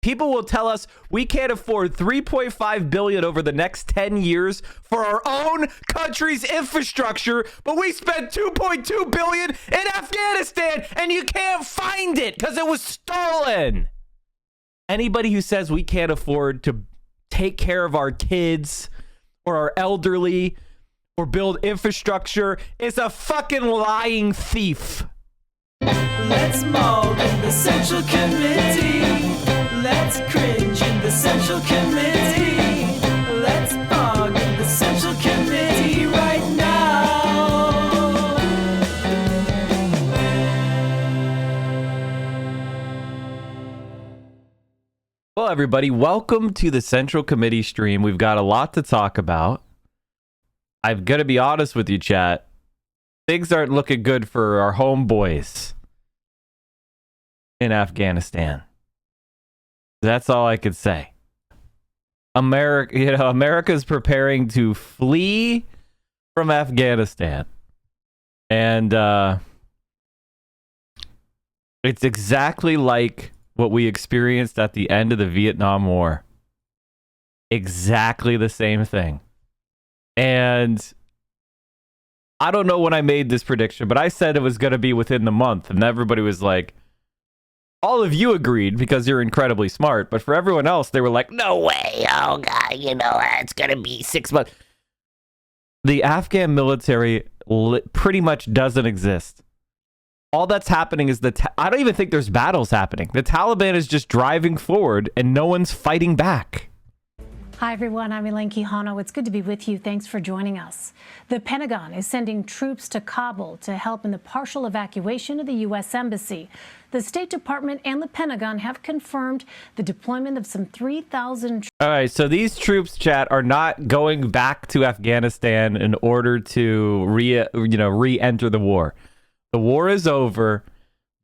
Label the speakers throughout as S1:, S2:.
S1: People will tell us we can't afford $3.5 billion over the next 10 years for our own country's infrastructure, but we spent $2.2 billion in Afghanistan and you can't find it because it was stolen. Anybody who says we can't afford to take care of our kids or our elderly or build infrastructure is a fucking lying thief.
S2: Let's maul in the Central Committee. Let's cringe in the Central Committee. Let's bog in the Central Committee right now.
S1: Well, everybody, welcome to the Central Committee stream. We've got a lot to talk about. I've got to be honest with you, chat. Things aren't looking good for our homeboys in Afghanistan. That's all I could say. America's preparing to flee from Afghanistan. And it's exactly like what we experienced at the end of the Vietnam War. Exactly the same thing. And I don't know when I made this prediction, but I said it was going to be within the month. And everybody was like, all of you agreed because you're incredibly smart. But for everyone else, they were like, no way. Oh, God, it's going to be 6 months. The Afghan military pretty much doesn't exist. All that's happening is I don't even think there's battles happening. The Taliban is just driving forward and no one's fighting back.
S3: Hi, everyone. I'm Elaine Quijano. It's good to be with you. Thanks for joining us. The Pentagon is sending troops to Kabul to help in the partial evacuation of the U.S. Embassy. The State Department and the Pentagon have confirmed the deployment of some 3,000.
S1: All right, so these troops, chat, are not going back to Afghanistan in order to re-enter the war. The war is over.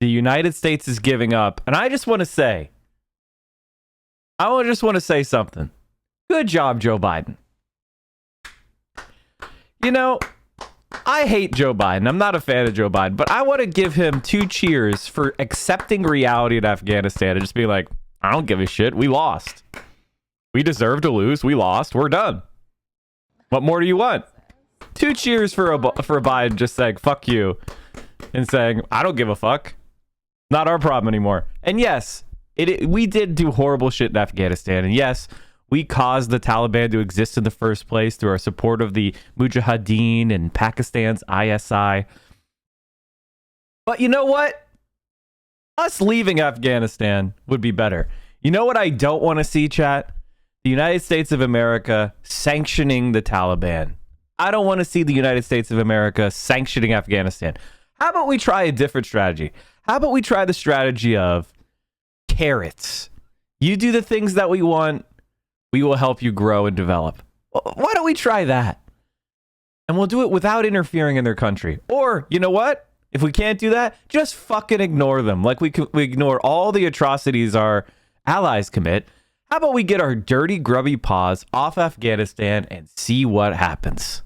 S1: The United States is giving up. And I just want to say something. Good job, Joe Biden. I hate Joe Biden. I'm not a fan of Joe Biden, but I want to give him 2 cheers for accepting reality in Afghanistan and just being like, I don't give a shit. We lost. We deserve to lose. We lost. We're done. What more do you want? 2 cheers for Biden just saying, fuck you, and saying, I don't give a fuck. Not our problem anymore. And yes, we did do horrible shit in Afghanistan. And yes, we caused the Taliban to exist in the first place through our support of the Mujahideen and Pakistan's ISI. But you know what? Us leaving Afghanistan would be better. You know what I don't want to see, chat? The United States of America sanctioning the Taliban. I don't want to see the United States of America sanctioning Afghanistan. How about we try a different strategy? How about we try the strategy of carrots? You do the things that we want. We will help you grow and develop. Why don't we try that? And we'll do it without interfering in their country. Or, you know what? If we can't do that, just fucking ignore them. Like we ignore all the atrocities our allies commit. How about we get our dirty, grubby paws off Afghanistan and see what happens?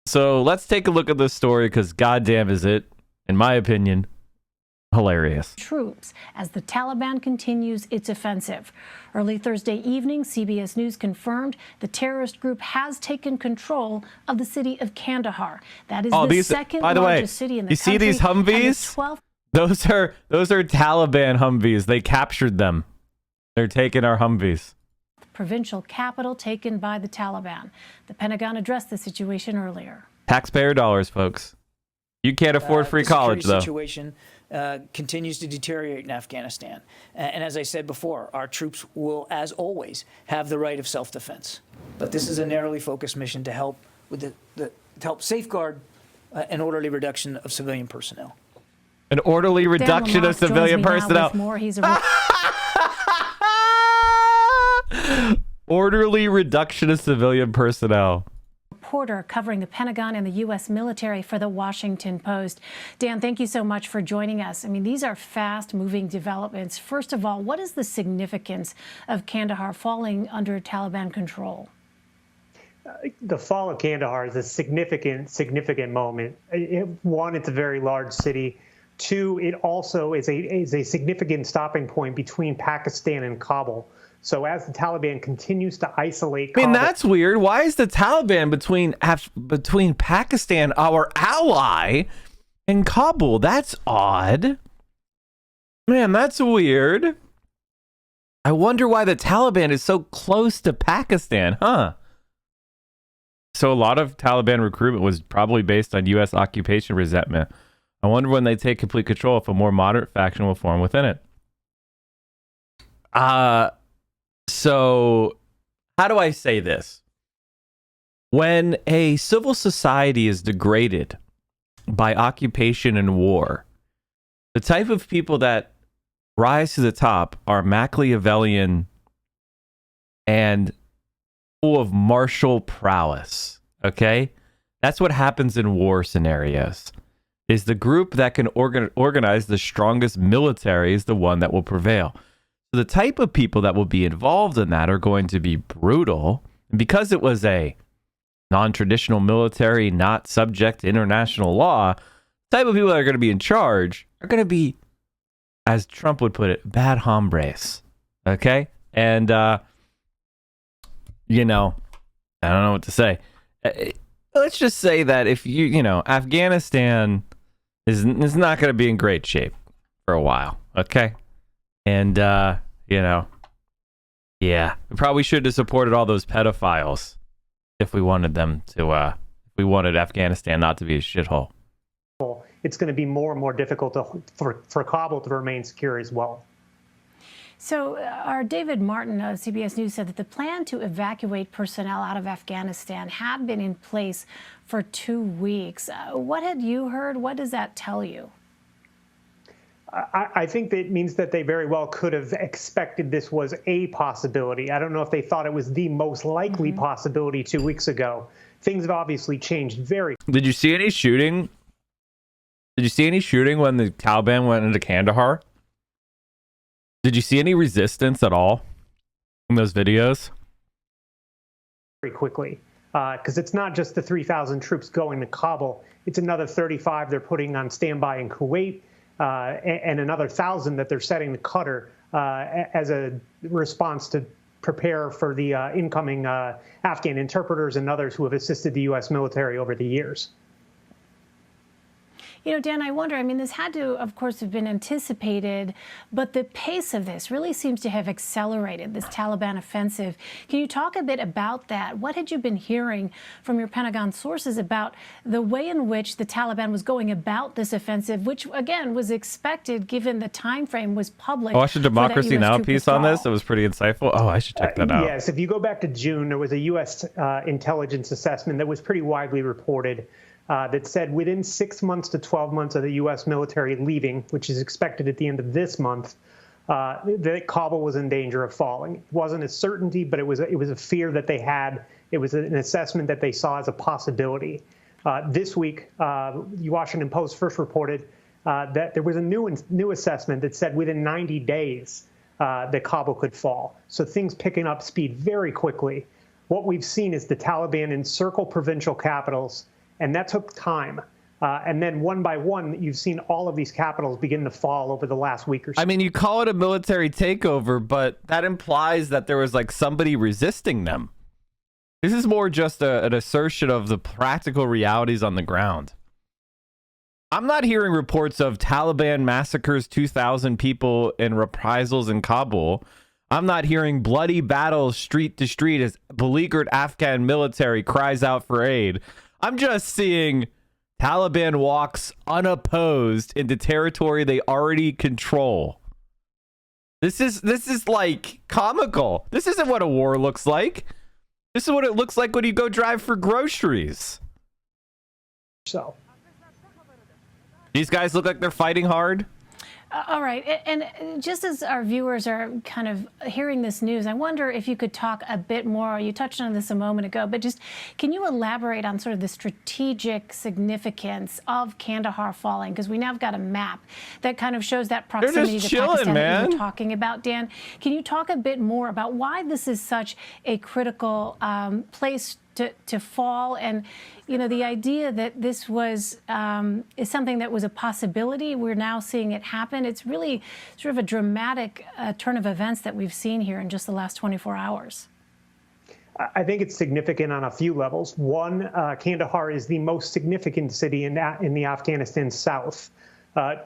S1: So let's take a look at this story because goddamn is it, in my opinion, hilarious.
S3: Troops as the Taliban continues its offensive. Early Thursday evening, CBS News confirmed the terrorist group has taken control of the city of Kandahar. That is the second largest city in the country.
S1: You see these Humvees? Those are Taliban Humvees. They captured them. They're taking our Humvees.
S3: Provincial capital taken by the Taliban. The Pentagon addressed the situation earlier.
S1: Taxpayer dollars, folks. You can't afford free college, though.
S4: The situation continues to deteriorate in Afghanistan. And as I said before, our troops will, as always, have the right of self-defense. But this is a narrowly focused mission to help with to help safeguard an orderly reduction of civilian personnel.
S1: An orderly reduction of civilian personnel. Orderly reduction of civilian personnel.
S3: Reporter covering the Pentagon and the U.S. military for the Washington Post. Dan, thank you so much for joining us. I mean, these are fast-moving developments. First of all, what is the significance of Kandahar falling under Taliban control?
S5: The fall of Kandahar is a significant moment. One, it's a very large city. Two, it also is a significant stopping point between Pakistan and Kabul. So as the Taliban continues to isolate
S1: I mean,
S5: Kabul,
S1: that's weird. Why is the Taliban between Pakistan, our ally, and Kabul? That's odd. Man, that's weird. I wonder why the Taliban is so close to Pakistan, huh? So a lot of Taliban recruitment was probably based on U.S. occupation resentment. I wonder when they take complete control if a more moderate faction will form within it. So how do I say this? When a civil society is degraded by occupation and war, the type of people that rise to the top are Machiavellian and full of martial prowess. Okay? That's what happens in war scenarios. Is the group that can organize the strongest military is the one that will prevail. So the type of people that will be involved in that are going to be brutal. And because it was a non-traditional military, not subject to international law, the type of people that are going to be in charge are going to be, as Trump would put it, bad hombres. Okay? And, you know, I don't know what to say. Let's just say that if Afghanistan is not going to be in great shape for a while. Okay? And, yeah, we probably should have supported all those pedophiles if we wanted them to, if we wanted Afghanistan not to be a shithole.
S5: it's going to be more and more difficult for Kabul to remain secure as well.
S3: So our David Martin of CBS News said that the plan to evacuate personnel out of Afghanistan had been in place for 2 weeks. What had you heard? What does that tell you?
S5: I think that means that they very well could have expected this was a possibility. I don't know if they thought it was the most likely possibility 2 weeks ago. Things have obviously changed very.
S1: Did you see any shooting? Did you see any shooting when the Taliban went into Kandahar? Did you see any resistance at all in those videos?
S5: Very quickly, because it's not just the 3,000 troops going to Kabul. It's another 35 they're putting on standby in Kuwait, and another 1,000 that they're setting to Qatar as a response to prepare for the incoming Afghan interpreters and others who have assisted the U.S. military over the years.
S3: You know, Dan, I wonder, I mean, this had to, of course, have been anticipated, but the pace of this really seems to have accelerated, this Taliban offensive. Can you talk a bit about that? What had you been hearing from your Pentagon sources about the way in which the Taliban was going about this offensive, which, again, was expected given the time frame was public?
S1: I watched a Democracy Now! Piece on this. It was pretty insightful. Oh, I should check that out.
S5: Yes, if you go back to June, there was a U.S. Intelligence assessment that was pretty widely reported that said within 6 months to 12 months of the U.S. military leaving, which is expected at the end of this month, that Kabul was in danger of falling. It wasn't a certainty, but it was a fear that they had. It was an assessment that they saw as a possibility. This week, the Washington Post first reported that there was a new assessment that said within 90 days that Kabul could fall. So things picking up speed very quickly. What we've seen is the Taliban encircle provincial capitals, and that took time. And then one by one, you've seen all of these capitals begin to fall over the last week or so.
S1: I mean, you call it a military takeover, but that implies that there was like somebody resisting them. This is more just an assertion of the practical realities on the ground. I'm not hearing reports of Taliban massacres 2,000 people in reprisals in Kabul. I'm not hearing bloody battles street to street as beleaguered Afghan military cries out for aid. I'm just seeing Taliban walks unopposed into territory they already control. This is like comical. This isn't what a war looks like. This is what it looks like when you go drive for groceries.
S5: So
S1: these guys look like they're fighting hard.
S3: All right. And just as our viewers are kind of hearing this news, I wonder if you could talk a bit more. You touched on this a moment ago, but just can you elaborate on sort of the strategic significance of Kandahar falling? Because we now have got a map that kind of shows that proximity to Pakistan that you were talking about, Dan. Can you talk a bit more about why this is such a critical place to fall. And, you know, the idea that this was is something that was a possibility, we're now seeing it happen. It's really sort of a dramatic turn of events that we've seen here in just the last 24 hours.
S5: I think it's significant on a few levels. One, Kandahar is the most significant city in the Afghanistan south.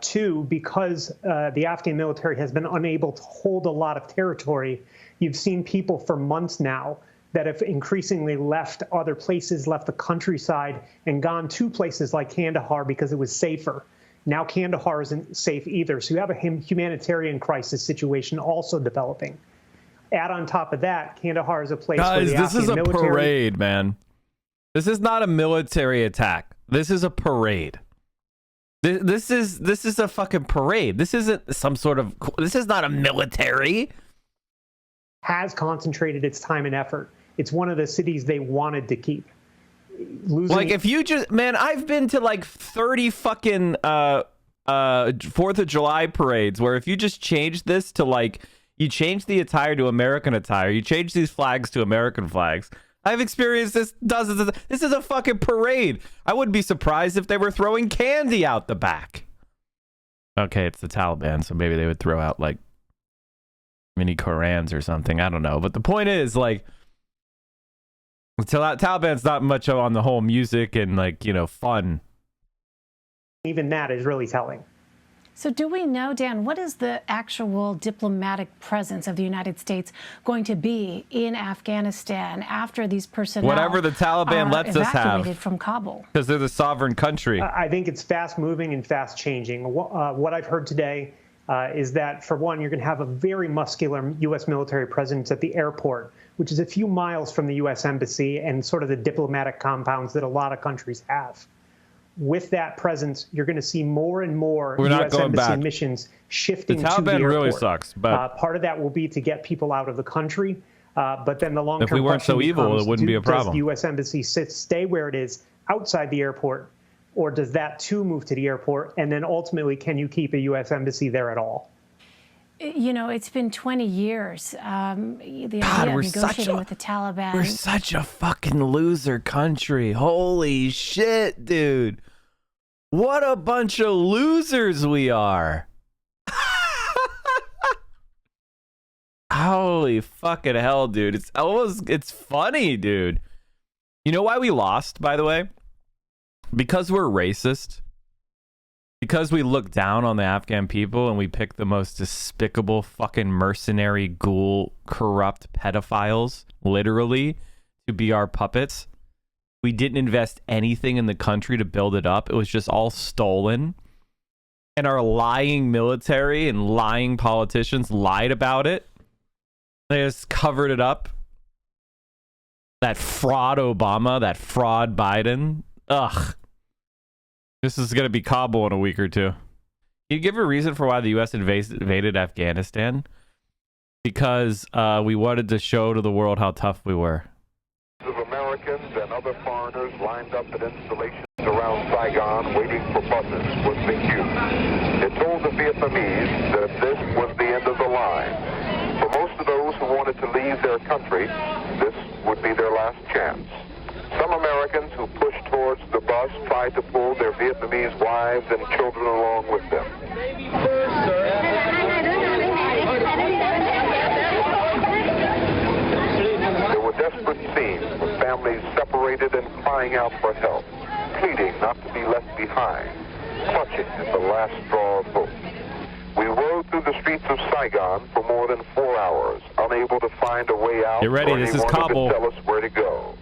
S5: Two, because the Afghan military has been unable to hold a lot of territory, you've seen people for months now that have increasingly left other places, left the countryside, and gone to places like Kandahar because it was safer. Now Kandahar isn't safe either. So you have a humanitarian crisis situation also developing. Add on top of that, Kandahar is a place where the
S1: this is a
S5: military...
S1: parade, man. This is not a military attack. This is a parade. This is a fucking parade. This isn't some sort of... This is not a military.
S5: Has concentrated its time and effort. It's one of the cities they wanted to keep.
S1: Like, if you just... Man, I've been to like 30 fucking 4th of July parades where if you just change this to like... You change the attire to American attire. You change these flags to American flags. I've experienced this dozens of... This is a fucking parade. I wouldn't be surprised if they were throwing candy out the back. Okay, it's the Taliban, so maybe they would throw out, like, mini Korans or something. I don't know. But the point is, like, Taliban's not much on the whole music and, like, you know, fun.
S5: Even that is really telling.
S3: So do we know, Dan, what is the actual diplomatic presence of the United States going to be in Afghanistan after these personnel
S1: whatever the Taliban lets us have
S3: evacuated from Kabul?
S1: Because they're the sovereign country.
S5: I think it's fast moving and fast changing. What I've heard today is that, for one, you're going to have a very muscular U.S. military presence at the airport, which is a few miles from the U.S. embassy and sort of the diplomatic compounds that a lot of countries have. With that presence, you're going to see more and more U.S. embassy missions shifting to the airport.
S1: The Taliban really sucks, but
S5: part of that will be to get people out of the country. But then the long-term
S1: if we weren't so evil, it wouldn't be a problem.
S5: Does the U.S. embassy stay where it is outside the airport, or does that too move to the airport? And then ultimately, can you keep a U.S. embassy there at all?
S3: You know, it's been 20 years. The idea of negotiating with the Taliban.
S1: We're such a fucking loser country. Holy shit, dude. What a bunch of losers we are. Holy fucking hell, dude. It's funny, dude. You know why we lost, by the way? Because we're racist. Because we look down on the Afghan people and we pick the most despicable fucking mercenary, ghoul, corrupt pedophiles, literally, to be our puppets. We didn't invest anything in the country to build it up. It was just all stolen. And our lying military and lying politicians lied about it. They just covered it up. That fraud Obama, that fraud Biden. Ugh. This is going to be Kabul in a week or two. Can you give a reason for why the U.S. invaded Afghanistan? Because we wanted to show to the world how tough we were.
S6: Of Americans and other foreigners lined up at installations around Saigon waiting for buses was the cue. It told the Vietnamese that this was the end of the line. For most of those who wanted to leave their country, this would be their last chance. Some Americans who pushed towards the bus tried to pull their Vietnamese wives and children along with them. There were desperate scenes with families separated and crying out for help, pleading not to be left behind, clutching at the last straw of hope. We rode through the streets of Saigon for more than 4 hours, unable to find a way out.
S1: Get ready, this is Kabul.
S6: To tell us where to go.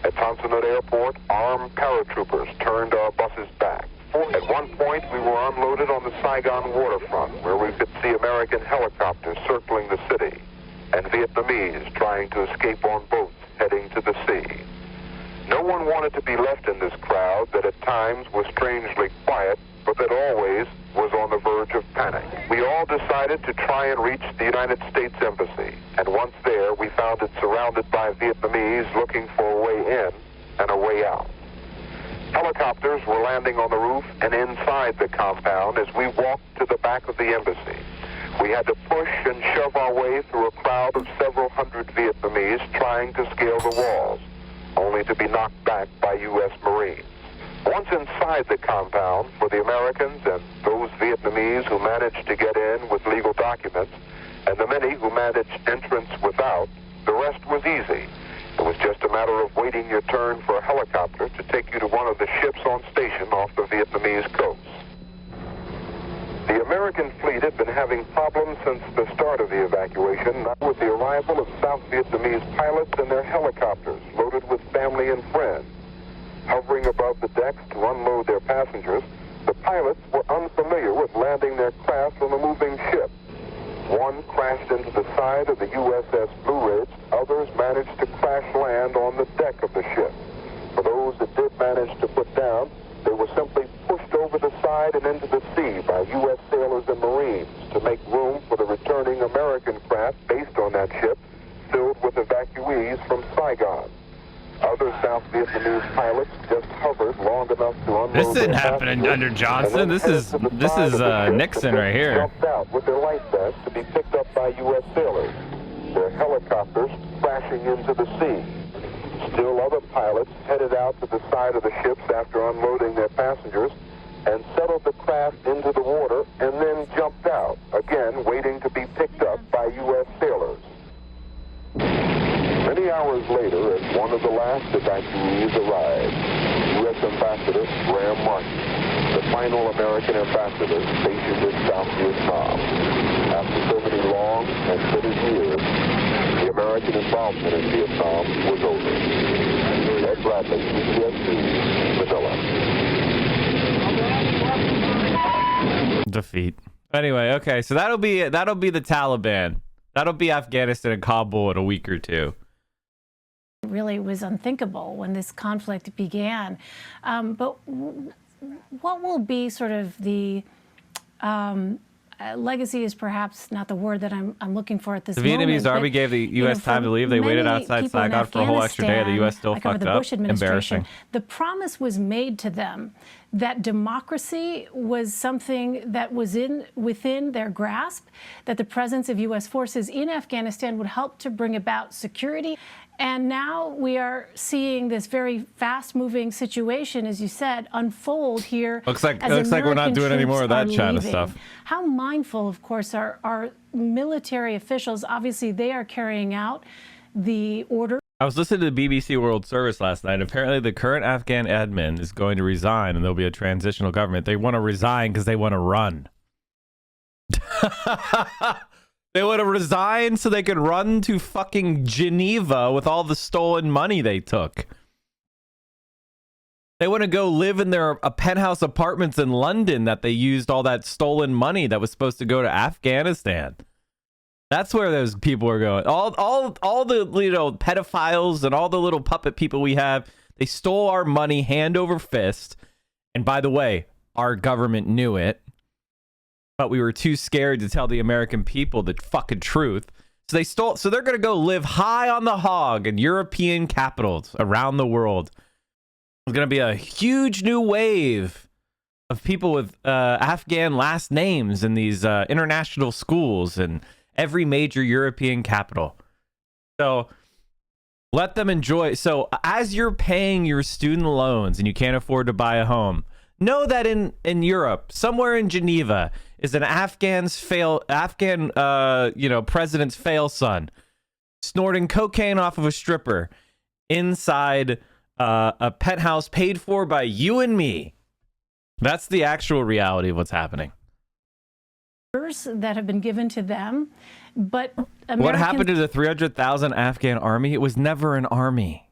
S6: At Tonsanut Airport, armed paratroopers turned our buses back. At one point, we were unloaded on the Saigon waterfront, where we could see American helicopters circling the city, and Vietnamese trying to escape on boats heading to the sea. No one wanted to be left in this crowd that at times was strangely quiet, but that always was on the verge of panic. We all decided to try and reach the United States Embassy, and once there, we found it surrounded by Vietnamese looking for a way in and a way out. Helicopters were landing on the roof and inside the compound as we walked to the back of the embassy. We had to push and shove our way through a crowd of several hundred Vietnamese trying to scale the walls. Only only to be knocked back by U.S. Marines. Once inside the compound, for the Americans and those Vietnamese who managed to get in with legal documents, and the many who managed entrance without, the rest was easy. It was just a matter of waiting your turn for a helicopter to take you to one of the ships on station off the Vietnamese coast. The American fleet had been having problems since the start of the evacuation, not with the arrival of South Vietnamese pilots and their helicopters loaded with family and friends. Hovering above the decks to unload their passengers, the pilots were unfamiliar with landing their craft on a moving ship. One crashed into the side of the USS Blue Ridge. Others managed to crash land on the deck of the ship. For those that did manage to put down, they were simply pushed over the side and into the sea by U.S. sailors and Marines to make room for the returning American craft based on that ship, filled with evacuees from Saigon. Other South Vietnamese pilots just hovered long enough to unload.
S1: This didn't
S6: their
S1: happen
S6: passengers,
S1: under Johnson.
S6: and then
S1: This
S6: headed
S1: is
S6: to the side of the ship
S1: Nixon
S6: and
S1: right
S6: then
S1: here.
S6: jumped out with their life vests to be picked up by U.S. sailors. Their helicopters crashing into the sea. Still other pilots headed out to the side of the ships after unloading their passengers and settled the craft into the water and then jumped out, again waiting to be picked up by U.S. sailors. Many hours later, as one of the last evacuees arrived, U.S. Ambassador Graham Martin, the final American ambassador stationed in South Vietnam. After so many long and bitter years, the American involvement in Vietnam was over. Ed Bradley, CBS News, Manila.
S1: Defeat. Anyway, okay, so that'll be the Taliban. That'll be Afghanistan and Kabul in a week or two.
S3: Really was unthinkable when this conflict began. But what will be sort of the legacy is perhaps not the word that I'm looking for at this
S1: The
S3: moment.
S1: Vietnamese army gave the U.S. time to leave. They waited outside Saigon for a whole extra day. The U.S. still fucked up. Embarrassing.
S3: The promise was made to them that democracy was something that was within their grasp, that the presence of U.S. forces in Afghanistan would help to bring about security. And now we are seeing this very fast-moving situation, as you said, unfold here.
S1: Looks like we're not doing any more of that China stuff.
S3: How mindful, of course, are our military officials? Obviously, they are carrying out the order.
S1: I was listening to the BBC World Service last night. Apparently, the current Afghan admin is going to resign, and there'll be a transitional government. They want to resign because they want to run. They want to resign so they could run to fucking Geneva with all the stolen money they took. They want to go live in their penthouse apartments in London that they used all that stolen money that was supposed to go to Afghanistan. That's where those people are going. All the pedophiles and all the little puppet people we have, they stole our money hand over fist. And by the way, our government knew it. But we were too scared to tell the American people the fucking truth. So they stole. So they're going to go live high on the hog in European capitals around the world. There's going to be a huge new wave of people with Afghan last names in these international schools and every major European capital. So let them enjoy. So as you're paying your student loans and you can't afford to buy a home, know that in Europe, somewhere in Geneva, is an president's fail son snorting cocaine off of a stripper inside a penthouse paid for by you and me. That's the actual reality of what's happening.
S3: That have been given to them, but
S1: what happened to the 300,000 Afghan army? It was never an army.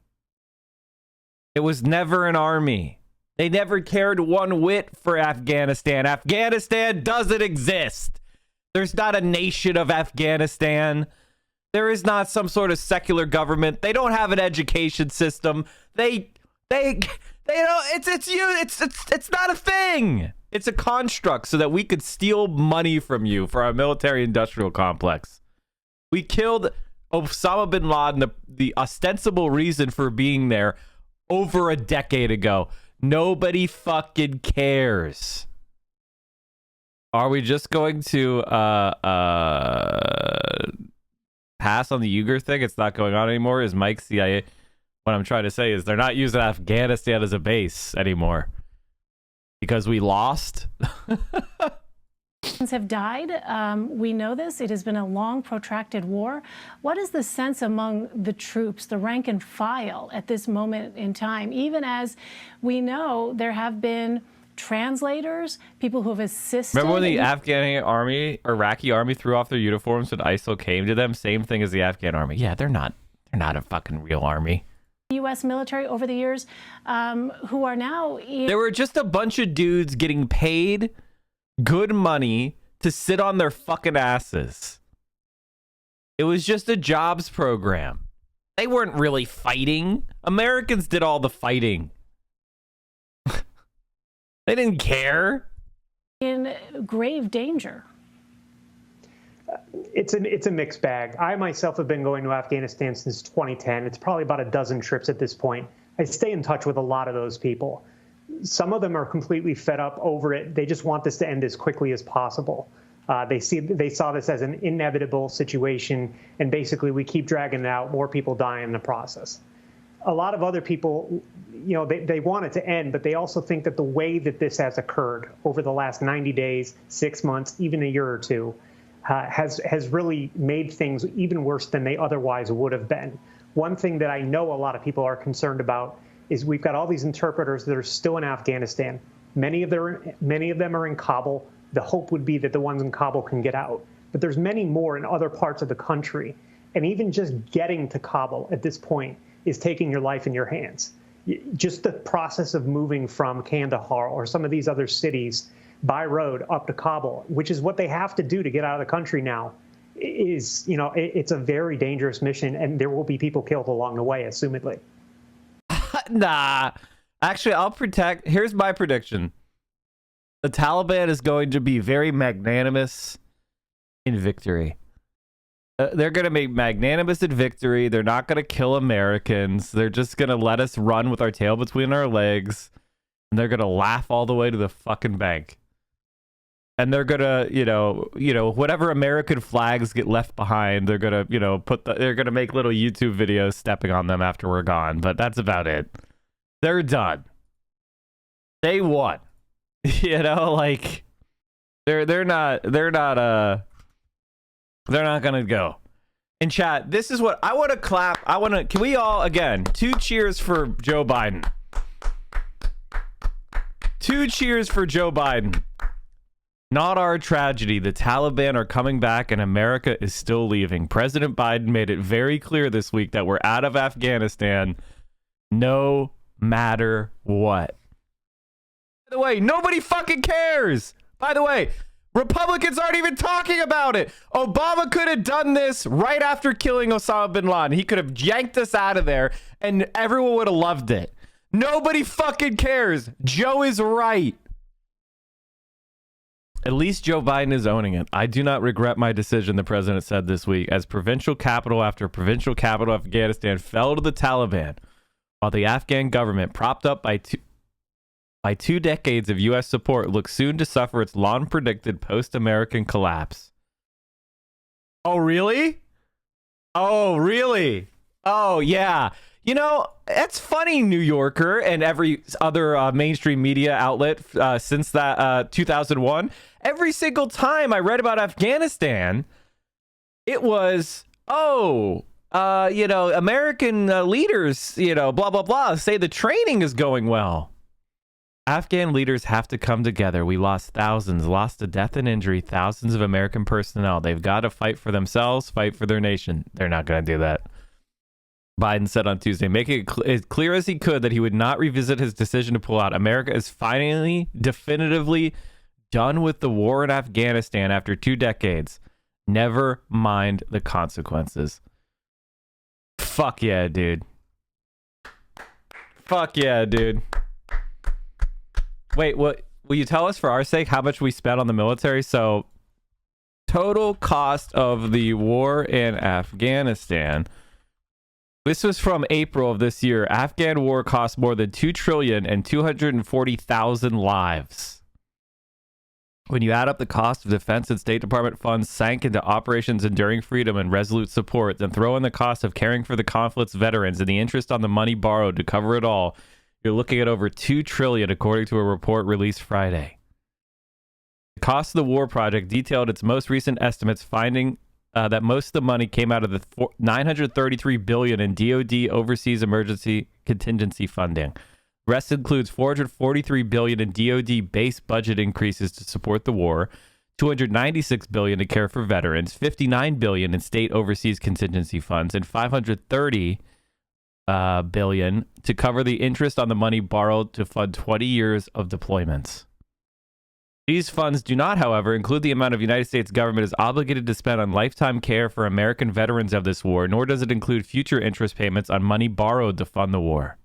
S1: It was never an army. They never cared one whit for Afghanistan. Afghanistan doesn't exist. There's not a nation of Afghanistan. There is not some sort of secular government. They don't have an education system. They don't. It's not a thing. It's a construct so that we could steal money from you for our military-industrial complex. We killed Osama bin Laden, the ostensible reason for being there, over a decade ago. Nobody fucking cares. Are we just going to pass on the Uyghur thing? It's not going on anymore. Is Mike CIA? What I'm trying to say is they're not using Afghanistan as a base anymore because we lost.
S3: Have died. We know this. It has been a long, protracted war. What is the sense among the troops, the rank and file at this moment in time, even as we know there have been translators, people who have assisted?
S1: Remember when the Afghan army, Iraqi army threw off their uniforms when ISIL came to them? Same thing as the Afghan army. Yeah, they're not a fucking real army.
S3: U.S. military over the years who are now...
S1: There were just a bunch of dudes getting paid good money to sit on their fucking asses. It was just a jobs program. They weren't really fighting. Americans did all the fighting. They didn't care.
S3: In grave danger.
S5: It's a mixed bag. I myself have been going to Afghanistan since 2010. It's probably about a dozen trips at this point. I stay in touch with a lot of those people. Some of them are completely fed up over it. They just want this to end as quickly as possible. They saw this as an inevitable situation, and basically we keep dragging it out. More people die in the process. A lot of other people, they want it to end, but they also think that the way that this has occurred over the last 90 days, 6 months, even a year or two, has really made things even worse than they otherwise would have been. One thing that I know a lot of people are concerned about is we've got all these interpreters that are still in Afghanistan. Many of them are in Kabul. The hope would be that the ones in Kabul can get out. But there's many more in other parts of the country. And even just getting to Kabul at this point is taking your life in your hands. Just the process of moving from Kandahar or some of these other cities by road up to Kabul, which is what they have to do to get out of the country now, is, it's a very dangerous mission, and there will be people killed along the way, assumedly.
S1: Nah. Actually, here's my prediction. The Taliban is going to be very magnanimous in victory. They're going to make magnanimous in victory. They're not going to kill Americans. They're just going to let us run with our tail between our legs. And they're going to laugh all the way to the fucking bank. And they're going to, whatever American flags get left behind, they're going to, they're going to make little YouTube videos stepping on them after we're gone. But that's about it. They're done. They won. They're not gonna go. And chat, this is what I want to clap. Can we all, again, 2 cheers for Joe Biden. 2 cheers for Joe Biden. Not our tragedy. The Taliban are coming back and America is still leaving. President Biden made it very clear this week that we're out of Afghanistan no matter what. By the way, nobody fucking cares. By the way, Republicans aren't even talking about it. Obama could have done this right after killing Osama bin Laden. He could have yanked us out of there and everyone would have loved it. Nobody fucking cares. Joe is right. At least Joe Biden is owning it. I do not regret my decision, the president said this week, as provincial capital after provincial capital of Afghanistan fell to the Taliban, while the Afghan government, propped up by 2 decades of U.S. support, looks soon to suffer its long-predicted post-American collapse. Oh, really? Oh, really? Oh, yeah. That's funny, New Yorker and every other mainstream media outlet since that 2001. Every single time I read about Afghanistan, it was, American leaders, blah, blah, blah, say the training is going well. Afghan leaders have to come together. We lost to death and injury, thousands of American personnel. They've got to fight for themselves, fight for their nation. They're not going to do that. Biden said on Tuesday, making it as clear as he could that he would not revisit his decision to pull out. America is finally, definitively done with the war in Afghanistan after 2 decades. Never mind the consequences. Fuck yeah, dude. Fuck yeah, dude. Wait, what? Will you tell us for our sake how much we spent on the military? So, total cost of the war in Afghanistan. This was from April of this year. Afghan war cost more than $2,240,000 lives. When you add up the cost of Defense and State Department funds sank into Operations Enduring Freedom and Resolute Support, then throw in the cost of caring for the conflict's veterans and the interest on the money borrowed to cover it all, you're looking at over $2 trillion, according to a report released Friday. The cost of the war project detailed its most recent estimates, finding that most of the money came out of the $933 billion in DoD overseas emergency contingency funding. The rest includes $443 billion in DoD base budget increases to support the war, $296 billion to care for veterans, $59 billion in state overseas contingency funds, and $530 billion to cover the interest on the money borrowed to fund 20 years of deployments. These funds do not, however, include the amount of United States government is obligated to spend on lifetime care for American veterans of this war, nor does it include future interest payments on money borrowed to fund the war.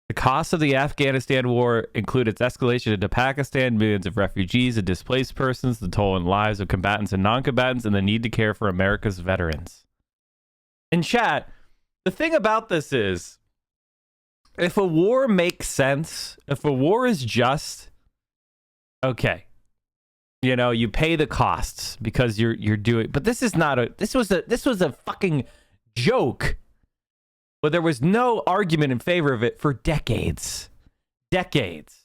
S1: The costs of the Afghanistan war include its escalation into Pakistan, millions of refugees and displaced persons, the toll on lives of combatants and non-combatants, and the need to care for America's veterans. In chat, the thing about this is, if a war makes sense, if a war is just, okay, you know, you pay the costs because you're doing, but this is not a, this was a fucking joke. But there was no argument in favor of it for decades. Decades.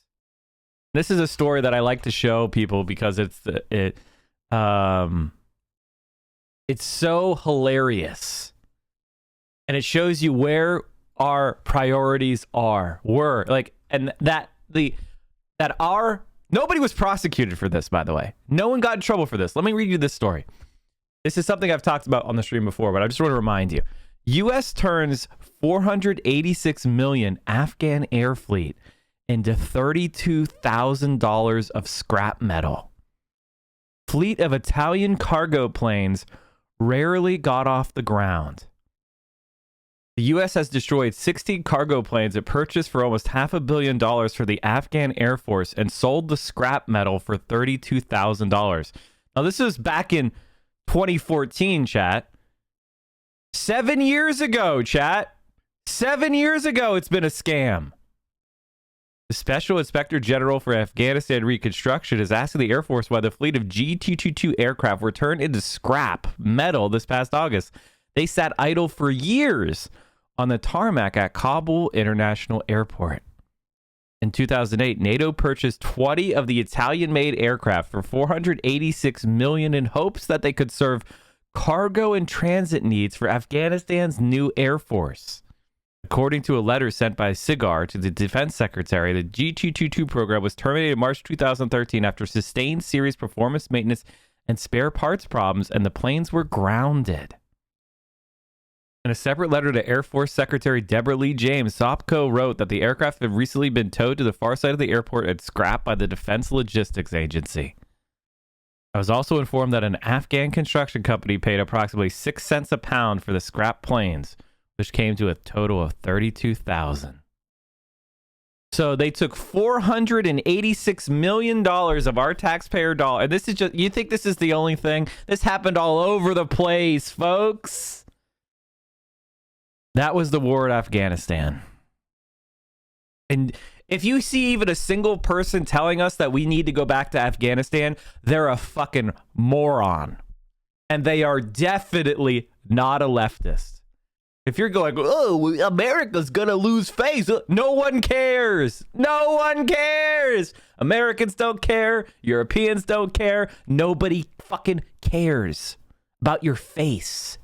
S1: This is a story that I like to show people because it's so hilarious. And it shows you where our priorities were. Like, and nobody was prosecuted for this, by the way. No one got in trouble for this. Let me read you this story. This is something I've talked about on the stream before, but I just want to remind you. U.S. turns $486 million Afghan air fleet into $32,000 of scrap metal. Fleet of Italian cargo planes rarely got off the ground. The U.S. has destroyed 16 cargo planes it purchased for almost $500 million for the Afghan Air Force and sold the scrap metal for $32,000. Now, this was back in 2014, chat. 7 years ago, chat. 7 years ago, it's been a scam. The Special Inspector General for Afghanistan Reconstruction is asking the Air Force why the fleet of G-222 aircraft were turned into scrap metal this past August. They sat idle for years on the tarmac at Kabul International Airport. In 2008, NATO purchased 20 of the Italian-made aircraft for $486 million in hopes that they could serve cargo and transit needs for Afghanistan's new Air Force. According to a letter sent by SIGAR to the Defense Secretary, the G-222 program was terminated in March 2013 after sustained serious performance maintenance and spare parts problems, and the planes were grounded. In a separate letter to Air Force Secretary Deborah Lee James, SOPCO wrote that the aircraft had recently been towed to the far side of the airport and scrapped by the Defense Logistics Agency. I was also informed that an Afghan construction company paid approximately 6 cents a pound for the scrap planes, which came to a total of $32,000. So they took $486 million of our taxpayer dollar. And this is just, you think this is the only thing? This happened all over the place, folks. That was the war in Afghanistan. And if you see even a single person telling us that we need to go back to Afghanistan, they're a fucking moron. And they are definitely not a leftist. If you're going, oh, America's gonna lose face, no one cares. No one cares. Americans don't care. Europeans don't care. Nobody fucking cares about your face.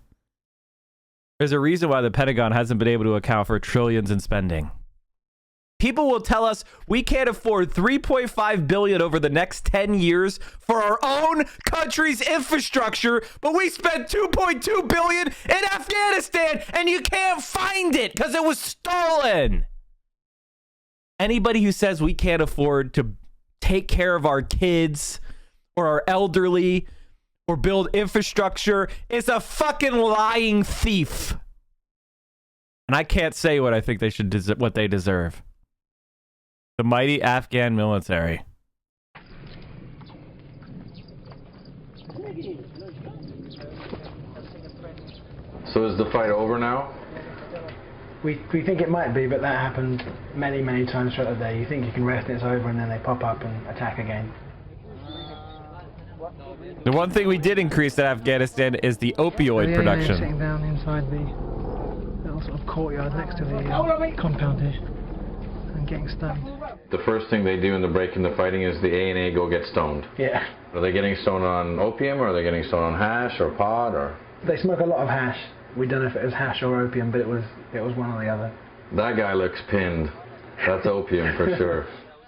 S1: There's a reason why the Pentagon hasn't been able to account for trillions in spending. People will tell us we can't afford $3.5 billion over the next 10 years for our own country's infrastructure, but we spent $2.2 billion in Afghanistan and you can't find it because it was stolen. Anybody who says we can't afford to take care of our kids or our elderly or build infrastructure is a fucking lying thief. And I can't say what I think they should what they deserve. The mighty Afghan military.
S7: So is the fight over now?
S8: We think it might be, but that happened many times throughout the day. You think you can rest and it's over, and then they pop up and attack again.
S1: The one thing we did increase in Afghanistan is the opioid production.
S8: Sitting down inside the little sort of courtyard next to the compound here and getting stoned.
S7: The first thing they do in the break in the fighting is the A&A go get stoned.
S8: Yeah.
S7: Are they getting stoned on opium, or are they getting stoned on hash or pod, or?
S8: They smoke a lot of hash. We don't know if it was hash or opium, but it was one or the other.
S7: That guy looks pinned. That's opium for sure.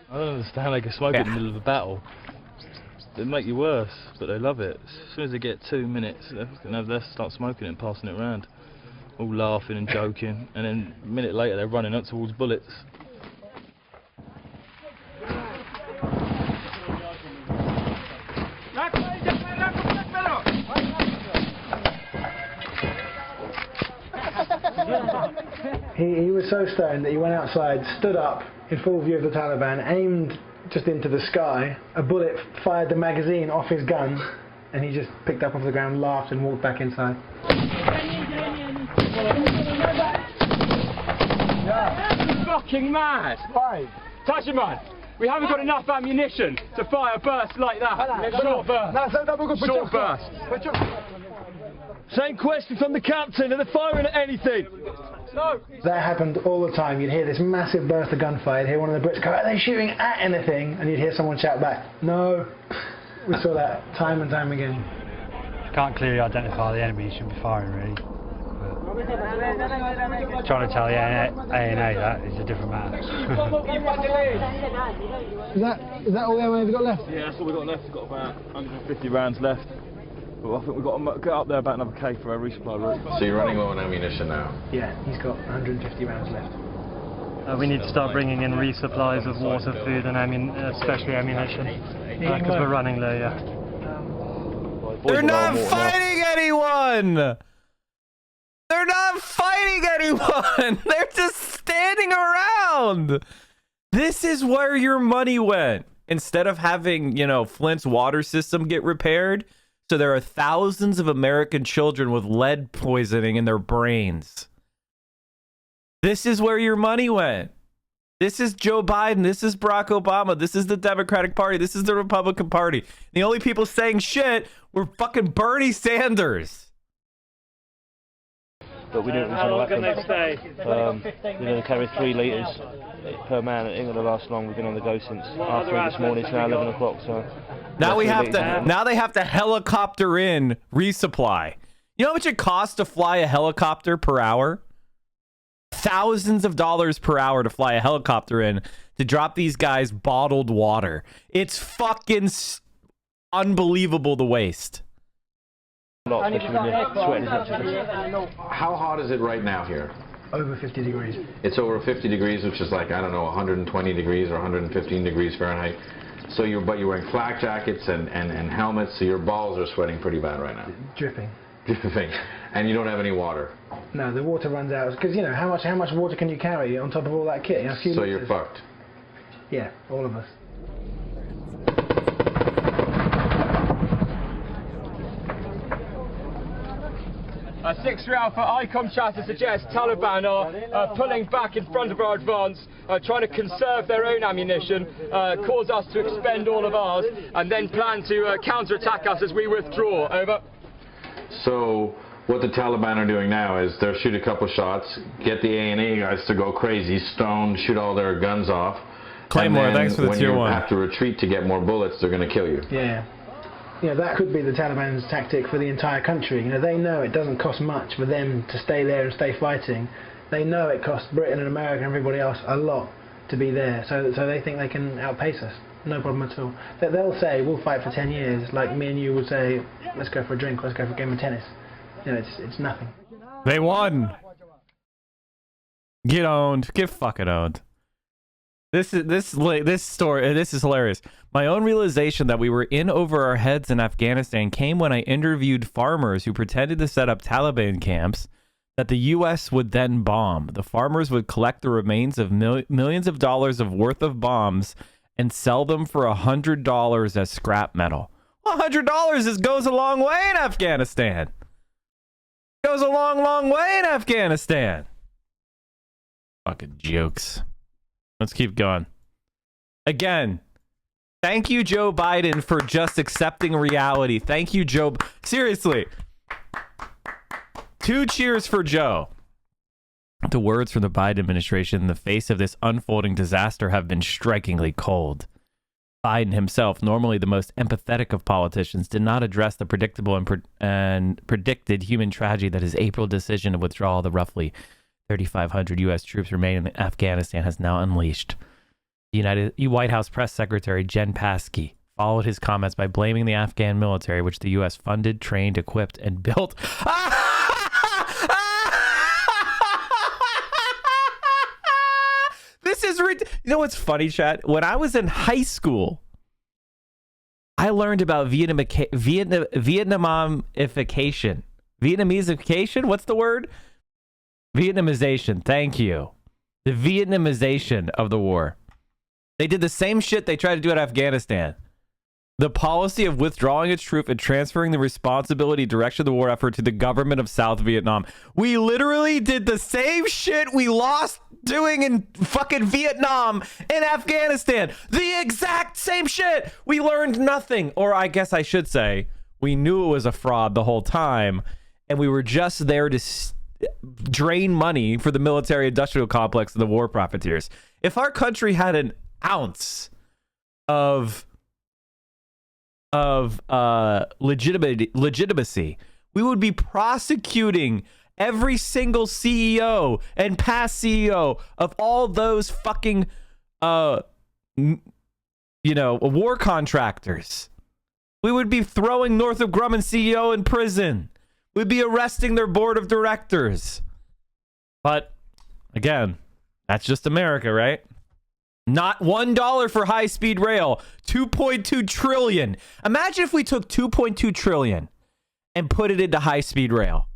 S9: I don't understand how they can smoke it in the middle of a battle. They make you worse, but they love it. As soon as they get 2 minutes, they'll start smoking it and passing it around. All laughing and joking, and then a minute later they're running up towards bullets.
S8: He was so stoned that he went outside, stood up in full view of the Taliban, aimed just into the sky. A bullet fired the magazine off his gun, and he just picked up off the ground, laughed, and walked back inside.
S10: That's fucking mad! Why? Taliban, we haven't got enough ammunition to fire a burst like that. Short burst. Short burst. Same question from the captain. Are they firing at anything? No.
S8: That happened all the time. You'd hear this massive burst of gunfire. You'd hear one of the Brits go, "Are they shooting at anything?" And you'd hear someone shout back, "No." We saw that time and time again.
S11: Can't clearly identify the enemy. You shouldn't be firing, really. But trying to tell the A&A that is a different matter.
S8: Is that all the ammo they've got left?
S9: Yeah, that's all we've got left. We've got about 150 rounds left. But I think we've got to get up there about another K for our resupply route.
S7: So you're running low on ammunition now?
S8: Yeah, he's got 150 rounds left.
S11: We need to start bringing in resupplies of water, food, and especially ammunition, because we're running low. Yeah.
S1: They're not fighting anyone! They're not fighting anyone! They're just standing around! This is where your money went. Instead of having, Flint's water system get repaired, so there are thousands of American children with lead poisoning in their brains. This is where your money went. This is Joe Biden. This is Barack Obama. This is the Democratic Party. This is the Republican Party. The only people saying shit were fucking Bernie Sanders.
S9: But we didn't. How long can they stay? They carry 3 litres per man. It ain't gonna last long. We've been on the go since after this morning. It's now 11 o'clock. So
S1: now they have to helicopter in resupply. You know how much it costs to fly a helicopter per hour? Thousands of dollars per hour to fly a helicopter in to drop these guys bottled water. It's fucking unbelievable the waste.
S7: How hot is it right now here?
S8: Over 50 degrees.
S7: It's over 50 degrees, which is like, I don't know, 120 degrees or 115 degrees Fahrenheit. So you're wearing flak jackets and helmets, so your balls are sweating pretty bad right now.
S8: Dripping.
S7: Dripping. And you don't have any water.
S8: No, the water runs out. Because, how much water can you carry on top of all that kit?
S7: So you're fucked.
S8: Yeah, all of us.
S10: A 6-3 Alpha ICOM chatter suggests Taliban are pulling back in front of our advance, trying to conserve their own ammunition, cause us to expend all of ours, and then plan to counter-attack us as we withdraw. Over.
S7: So what the Taliban are doing now is they'll shoot a couple shots, get the A&A guys to go crazy, stone, shoot all their guns off.
S1: Claymore, thanks for the tier 1.
S7: When you have to retreat to get more bullets, they're going to kill you.
S8: Yeah. That could be the Taliban's tactic for the entire country. They know it doesn't cost much for them to stay there and stay fighting. They know it costs Britain and America and everybody else a lot to be there. So they think they can outpace us. No problem at all. They'll say, we'll fight for 10 years, like me and you would say, let's go for a drink, let's go for a game of tennis. It's nothing.
S1: They won. Get owned. Get fucking owned. This story. This is hilarious. My own realization that we were in over our heads in Afghanistan came when I interviewed farmers who pretended to set up Taliban camps that the U.S. would then bomb. The farmers would collect the remains of millions of dollars of worth of bombs and sell them for $100 as scrap metal. Well, $100 goes a long way in Afghanistan. Goes a long, long way in Afghanistan. Fucking jokes. Let's keep going. Again, Thank you, Joe Biden, for just accepting reality. Thank you, Joe. Seriously. 2 cheers for Joe. The words from the Biden administration in the face of this unfolding disaster have been strikingly cold. Biden himself, normally the most empathetic of politicians, did not address the predictable and predicted human tragedy that his April decision to withdraw the roughly 3,500 U.S. troops remaining in Afghanistan has now unleashed. The White House press secretary Jen Psaki followed his comments by blaming the Afghan military, which the U.S. funded, trained, equipped, and built. This is you know what's funny, chat? When I was in high school, I learned about Vietnamification. Vietnamification? What's the word? Vietnamization. Thank you. The Vietnamization of the war. They did the same shit they tried to do at Afghanistan. The policy of withdrawing its troops and transferring the responsibility direction of the war effort to the government of South Vietnam. We literally did the same shit we lost doing in fucking Vietnam in Afghanistan. The exact same shit. We learned nothing. Or I guess I should say, we knew it was a fraud the whole time, and we were just there to drain money for the military industrial complex of the war profiteers. If our country had an ounce of legitimacy, we would be prosecuting every single CEO and past CEO of all those fucking war contractors. We would be throwing Northrop Grumman CEO in prison. We'd be arresting their board of directors. But again, that's just America, right? Not $1 for high-speed rail, 2.2 trillion. Imagine if we took 2.2 trillion and put it into high-speed rail.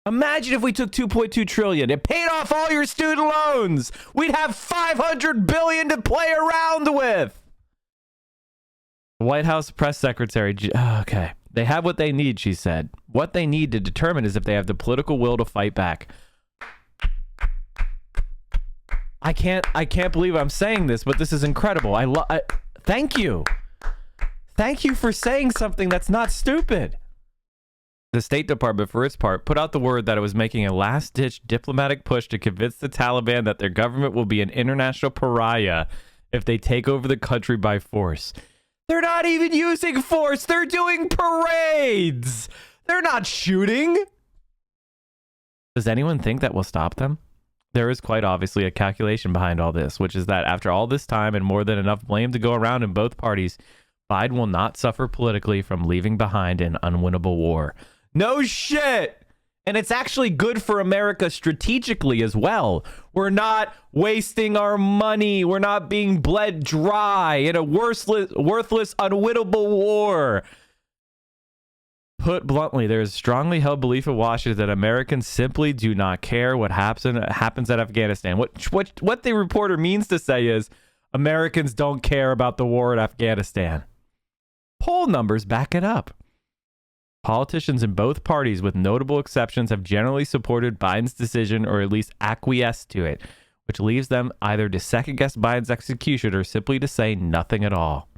S1: Imagine if we took 2.2 trillion and paid off all your student loans. We'd have 500 billion to play around with. White House press secretary. Okay. They have what they need, she said. What they need to determine is if they have the political will to fight back. I can't believe I'm saying this, but this is incredible. Thank you. Thank you for saying something that's not stupid. The State Department, for its part, put out the word that it was making a last-ditch diplomatic push to convince the Taliban that their government will be an international pariah if they take over the country by force. They're not even using force. They're doing parades. They're not shooting. Does anyone think that will stop them? There is quite obviously a calculation behind all this, which is that after all this time and more than enough blame to go around in both parties, Biden will not suffer politically from leaving behind an unwinnable war. No shit! And it's actually good for America strategically as well. We're not wasting our money. We're not being bled dry in a worthless, unwinnable war. Put bluntly, there is strongly held belief in Washington that Americans simply do not care what happens at Afghanistan. What the reporter means to say is Americans don't care about the war in Afghanistan. Poll numbers back it up. Politicians in both parties, with notable exceptions, have generally supported Biden's decision or at least acquiesced to it, which leaves them either to second-guess Biden's execution or simply to say nothing at all.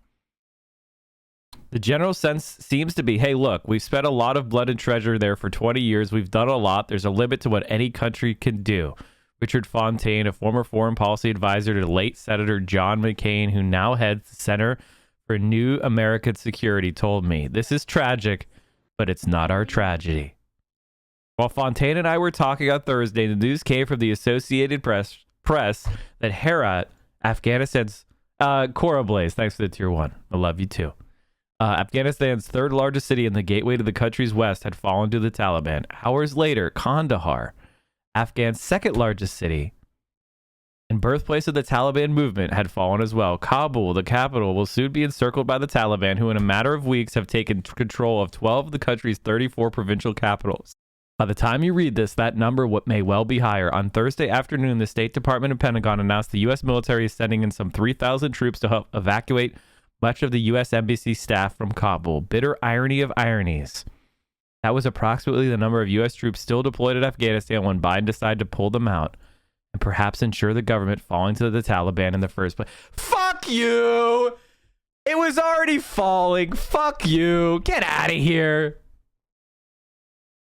S1: The general sense seems to be, hey, look, we've spent a lot of blood and treasure there for 20 years. We've done a lot. There's a limit to what any country can do. Richard Fontaine, a former foreign policy advisor to late Senator John McCain, who now heads the Center for New American Security, told me, this is tragic, but it's not our tragedy. While Fontaine and I were talking on Thursday, the news came from the Associated Press that Herat, Afghanistan's Cora Blaze, thanks for the tier 1. I love you too. Afghanistan's third largest city and the gateway to the country's west had fallen to the Taliban. Hours later, Kandahar, Afghan's second largest city and birthplace of the Taliban movement, had fallen as well. Kabul, the capital, will soon be encircled by the Taliban, who in a matter of weeks have taken control of 12 of the country's 34 provincial capitals. By the time you read this, that number may well be higher. On Thursday afternoon, the State Department and Pentagon announced the U.S. military is sending in some 3,000 troops to help evacuate much of the U.S. embassy staff from Kabul. Bitter irony of ironies. That was approximately the number of U.S. troops still deployed at Afghanistan when Biden decided to pull them out and perhaps ensure the government falling to the Taliban in the first place. Fuck you! It was already falling. Fuck you. Get out of here.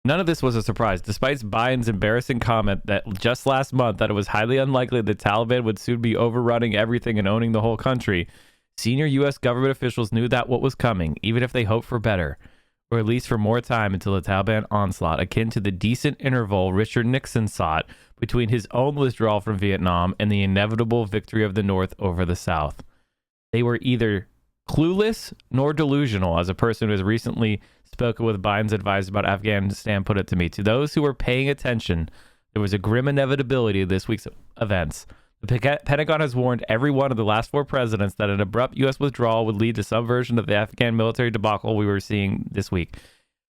S1: None of this was a surprise, despite Biden's embarrassing comment that just last month that it was highly unlikely the Taliban would soon be overrunning everything and owning the whole country. Senior U.S. government officials knew that what was coming, even if they hoped for better, or at least for more time until the Taliban onslaught, akin to the decent interval Richard Nixon sought between his own withdrawal from Vietnam and the inevitable victory of the North over the South. They were either clueless nor delusional, as a person who has recently spoken with Biden's advisor about Afghanistan put it to me. To those who were paying attention, there was a grim inevitability of this week's events. The Pentagon has warned every one of the last 4 presidents that an abrupt U.S. withdrawal would lead to some version of the Afghan military debacle we were seeing this week.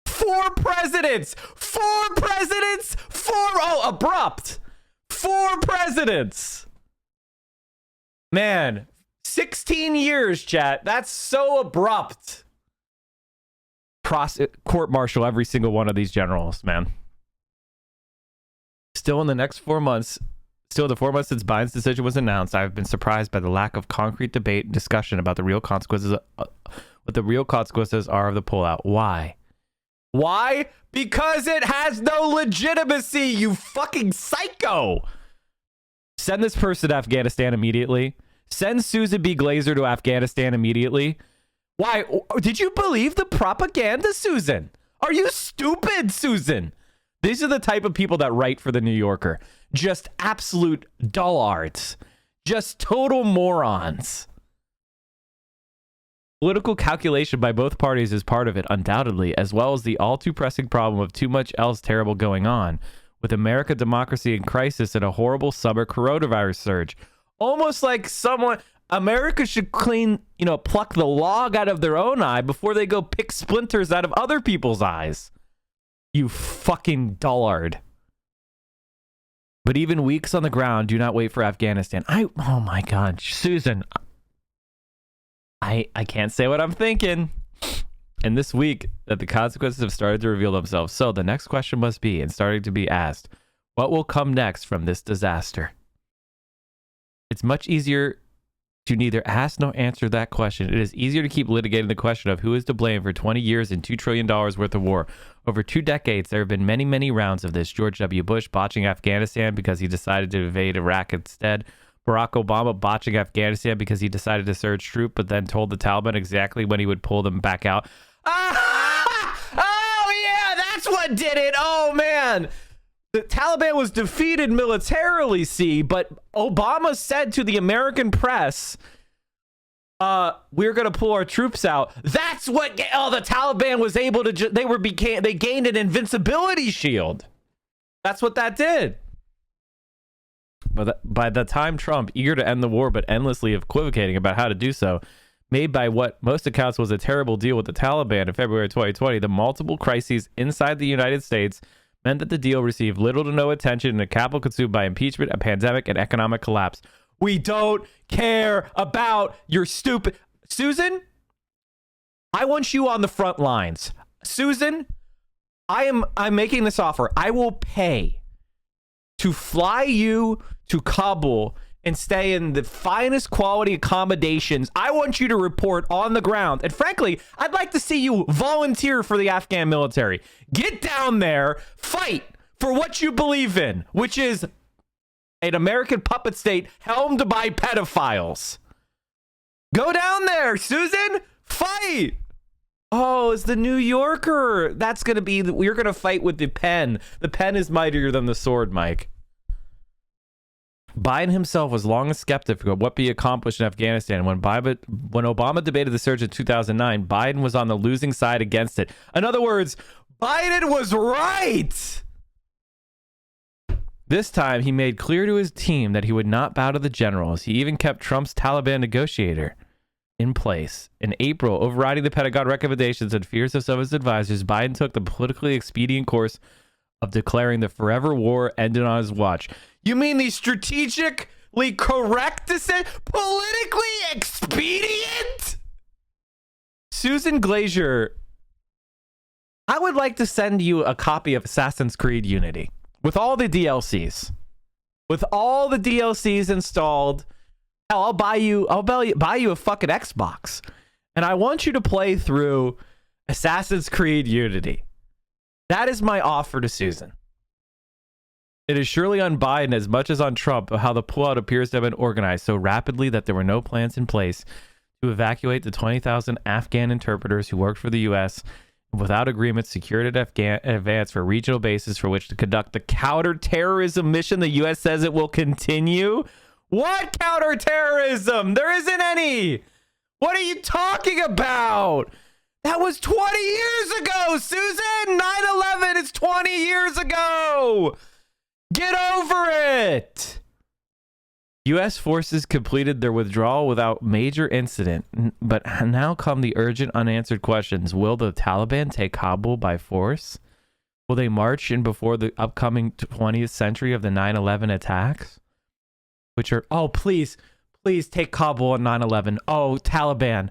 S1: 4 presidents! 4 presidents! 4! Oh, abrupt! 4 presidents! Man, 16 years, chat. That's so abrupt. Court-martial every single one of these generals, man. Still in the next 4 months... Still, the 4 months since Biden's decision was announced, I have been surprised by the lack of concrete debate and discussion about the real consequences, what the real consequences are of the pullout. Why? Why? Because it has no legitimacy, you fucking psycho! Send this person to Afghanistan immediately. Send Susan B. Glazer to Afghanistan immediately. Why? Did you believe the propaganda, Susan? Are you stupid, Susan? These are the type of people that write for the New Yorker. Just absolute dullards. Just total morons. Political calculation by both parties is part of it, undoubtedly, as well as the all too pressing problem of too much else terrible going on, with American democracy in crisis and a horrible summer coronavirus surge. Almost like America should pluck the log out of their own eye before they go pick splinters out of other people's eyes. You fucking dullard. But even weeks on the ground do not wait for Afghanistan. Oh my God, Susan. I can't say what I'm thinking. And this week that the consequences have started to reveal themselves. So the next question must be, and starting to be asked, what will come next from this disaster? It's much easier to neither ask nor answer that question. It is easier to keep litigating the question of who is to blame for 20 years and $2 trillion worth of war. Over 2 decades, there have been many, many rounds of this. George W. Bush botching Afghanistan because he decided to invade Iraq instead. Barack Obama botching Afghanistan because he decided to surge troops, but then told the Taliban exactly when he would pull them back out. Oh, yeah, that's what did it. Oh, man. The Taliban was defeated militarily, but Obama said to the American press, we're going to pull our troops out. That's what the Taliban was able to they gained an invincibility shield. That's what that did. But by the time Trump, eager to end the war but endlessly equivocating about how to do so, made by what most accounts was a terrible deal with the Taliban in February 2020, the multiple crises inside the United States meant that the deal received little to no attention and a capital consumed by impeachment, a pandemic, and economic collapse. We don't care about your stupid... Susan, I want you on the front lines. Susan, I'm making this offer. I will pay to fly you to Kabul and stay in the finest quality accommodations. I want you to report on the ground. And frankly, I'd like to see you volunteer for the Afghan military. Get down there, fight for what you believe in, which is an American puppet state helmed by pedophiles. Go down there, Susan, fight. Oh, it's the New Yorker. That's going to be, we're going to fight with the pen. The pen is mightier than the sword, Mike. Biden himself was long a skeptic of what be accomplished in Afghanistan. When Obama debated the surge in 2009, Biden was on the losing side against it. In other words, Biden was right. This time, he made clear to his team that he would not bow to the generals. He even kept Trump's Taliban negotiator in place. In April, overriding the Pentagon recommendations and fears of some of his advisors, Biden took the politically expedient course of declaring the forever war ended on his watch. You mean the strategically correct decision? Politically expedient? Susan Glazer, I would like to send you a copy of Assassin's Creed Unity with all the DLCs. With all the DLCs installed. Hell, I'll buy you a fucking Xbox. And I want you to play through Assassin's Creed Unity. That is my offer to Susan. It is surely on Biden as much as on Trump of how the pullout appears to have been organized so rapidly that there were no plans in place to evacuate the 20,000 Afghan interpreters who worked for the U.S. without agreement secured in advance for regional bases for which to conduct the counterterrorism mission the U.S. says it will continue. What counterterrorism? There isn't any. What are you talking about? That was 20 years ago, Susan. 9/11 is 20 years ago. Get over it. U.S. forces completed their withdrawal without major incident, but now come the urgent unanswered questions. Will the Taliban take Kabul by force? Will they march in before the upcoming 20th century of the 9/11 attacks? Which are, oh, please take Kabul on 9/11. Oh, Taliban.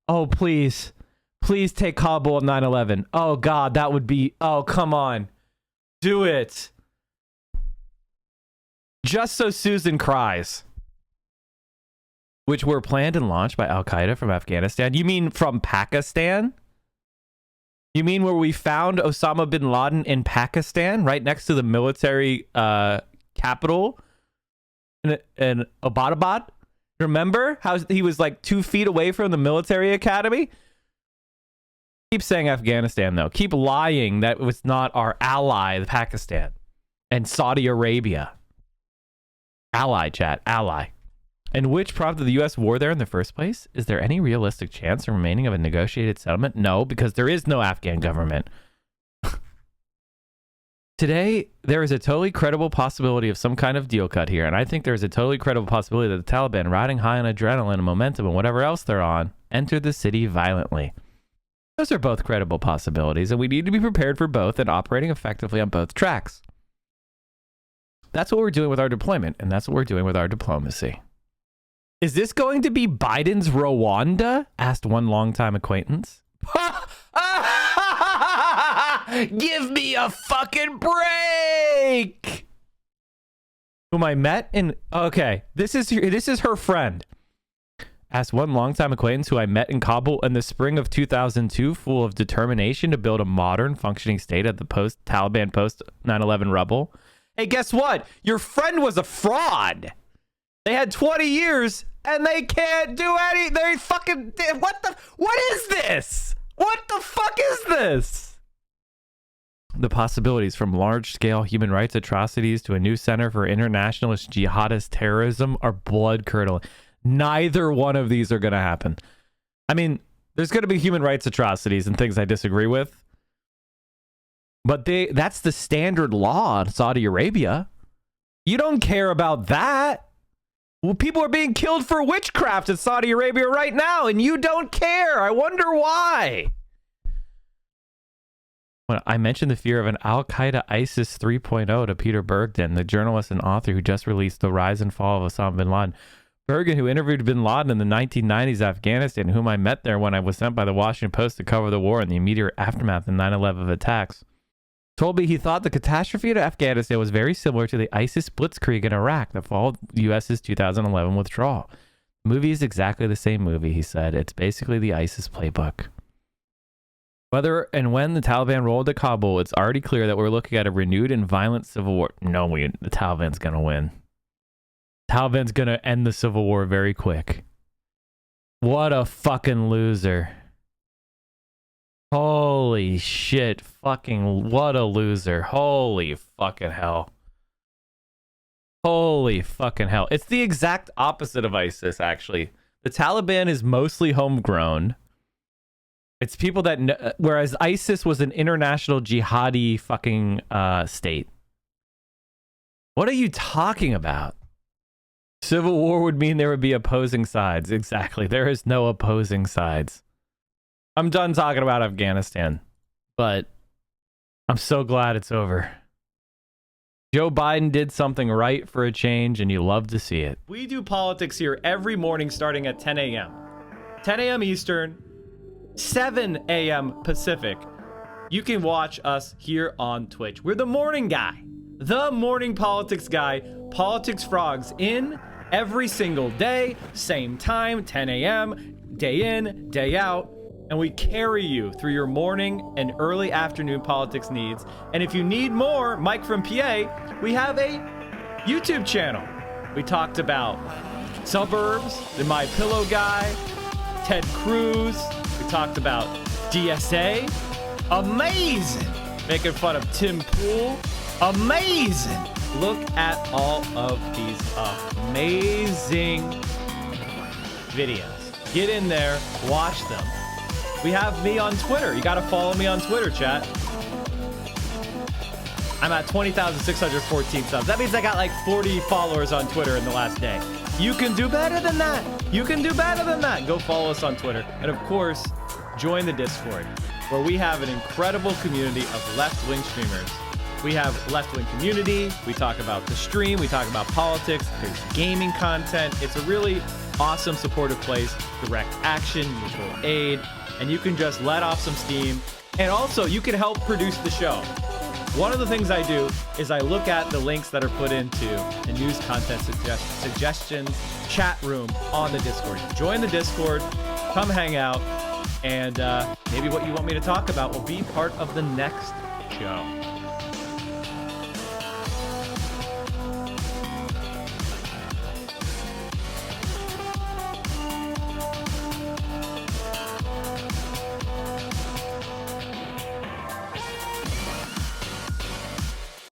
S1: Oh, please take Kabul on 9/11. Oh, God, that would be, oh, come on. Do it. Just so Susan cries. Which were planned and launched by Al-Qaeda from Afghanistan. You mean from Pakistan? You mean where we found Osama bin Laden in Pakistan, right next to the military capital in Abbottabad? Remember how he was like 2 feet away from the military academy? Keep saying Afghanistan, though. Keep lying that it was not our ally, Pakistan, and Saudi Arabia. Ally, chat. Ally. And which prompted the U.S. war there in the first place? Is there any realistic chance of remaining of a negotiated settlement? No, because there is no Afghan government. Today, there is a totally credible possibility of some kind of deal cut here, and I think there is a totally credible possibility that the Taliban, riding high on adrenaline and momentum and whatever else they're on, entered the city violently. Those are both credible possibilities, and we need to be prepared for both and operating effectively on both tracks. That's what we're doing with our deployment, and that's what we're doing with our diplomacy. Is this going to be Biden's Rwanda? Asked one longtime acquaintance. Give me a fucking break! Whom I met in... Okay, this is her friend. Asked one longtime acquaintance who I met in Kabul in the spring of 2002, full of determination to build a modern, functioning state at the Taliban post-9/11 rubble. Hey, guess what? Your friend was a fraud. They had 20 years and they can't do any. They fucking. What is this? What the fuck is this? The possibilities from large-scale human rights atrocities to a new center for internationalist jihadist terrorism are blood-curdling. Neither one of these are going to happen. I mean, there's going to be human rights atrocities and things I disagree with. But that's the standard law in Saudi Arabia. You don't care about that. Well, people are being killed for witchcraft in Saudi Arabia right now, and you don't care. I wonder why. When I mentioned the fear of an Al-Qaeda ISIS 3.0 to Peter Bergden, the journalist and author who just released The Rise and Fall of Osama bin Laden. Bergen, who interviewed bin Laden in the 1990s Afghanistan, whom I met there when I was sent by the Washington Post to cover the war and the immediate aftermath of 9/11 attacks, told me he thought the catastrophe to Afghanistan was very similar to the ISIS blitzkrieg in Iraq that followed the U.S.'s 2011 withdrawal. The movie is exactly the same movie, he said. It's basically the ISIS playbook. Whether and when the Taliban rolled to Kabul, it's already clear that we're looking at a renewed and violent civil war. No, the Taliban's going to win. Taliban's going to end the civil war very quick. What a fucking loser. Holy shit. Fucking what a loser. Holy fucking hell. Holy fucking hell. It's the exact opposite of ISIS, actually. The Taliban is mostly homegrown. It's people that... Whereas ISIS was an international jihadi fucking state. What are you talking about? Civil war would mean there would be opposing sides. Exactly. There is no opposing sides. I'm done talking about Afghanistan, but I'm so glad it's over. Joe Biden did something right for a change, and you love to see it. We do politics here every morning starting at 10 a.m. 10 a.m. Eastern, 7 a.m. Pacific. You can watch us here on Twitch. We're the morning guy. The morning politics guy. Politics Frogs in every single day, same time, 10 a.m. day in, day out, and we carry you through your morning and early afternoon politics needs. And if you need more, Mike from PA, we have a YouTube channel. We talked about suburbs, the My Pillow guy, Ted Cruz. We talked about DSA. Amazing. Making fun of Tim Pool. Amazing. Look at all of these amazing videos. Get in there, watch them. We have me on Twitter. You got to follow me on Twitter, chat. I'm at 20,614 subs. That means I got like 40 followers on Twitter in the last day. You can do better than that. You can do better than that. Go follow us on Twitter. And of course, join the Discord, where we have an incredible community of left-wing streamers. We have left-wing community. We talk about the stream. We talk about politics. There's gaming content. It's a really awesome, supportive place. Direct action, mutual aid, and you can just let off some steam. And also, you can help produce the show. One of the things I do is I look at the links that are put into the news content suggestions chat room on the Discord. Join the Discord, come hang out, and maybe what you want me to talk about will be part of the next show.